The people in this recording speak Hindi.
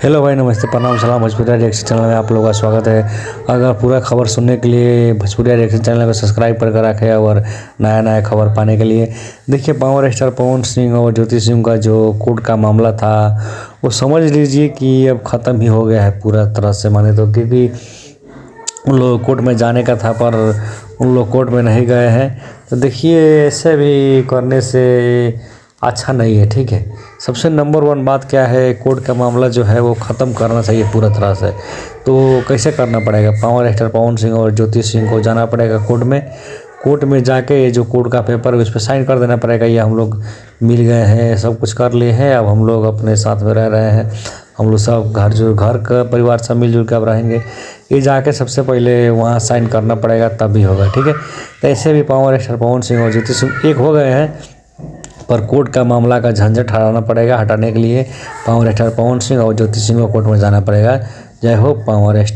हेलो भाई, नमस्ते, प्रणाम, सलाम। भोजपुरिया रिएक्शन चैनल में आप लोगों का स्वागत है। अगर पूरा खबर सुनने के लिए भोजपुरिया रिएक्शन चैनल को सब्सक्राइब करके रखें और नया नया खबर पाने के लिए देखिए, पावर स्टार पवन सिंह और ज्योति सिंह का जो कोर्ट का मामला था वो समझ लीजिए कि अब ख़त्म ही हो गया है पूरा तरह से, माने तो। क्योंकि उन लोग कोर्ट में जाने का था पर उन लोग कोर्ट में नहीं गए हैं। तो देखिए, ऐसे भी करने से अच्छा नहीं है, ठीक है। सबसे नंबर वन बात क्या है, कोर्ट का मामला जो है वो ख़त्म करना चाहिए पूरा तरह से। तो कैसे करना पड़ेगा, पावर स्टार पवन सिंह और ज्योति सिंह को जाना पड़ेगा कोर्ट में। कोर्ट में जाके ये जो कोर्ट का पेपर है उस पर साइन कर देना पड़ेगा, ये हम लोग मिल गए हैं, सब कुछ कर लिए हैं, अब हम लोग अपने साथ में रह रहे हैं, हम लोग सब घर का परिवार सब मिलजुल कर अब रहेंगे। ये जाके सबसे पहले वहाँ साइन करना पड़ेगा, तब भी होगा, ठीक है। तो ऐसे भी पावर स्टार पवन सिंह और ज्योति सिंह एक हो गए हैं, पर कोर्ट का मामला का झंझट हटाना पड़ेगा। हटाने के लिए पावर स्टार पवन सिंह और ज्योति सिंह को कोर्ट में जाना पड़ेगा। जय हो पावर स्टार।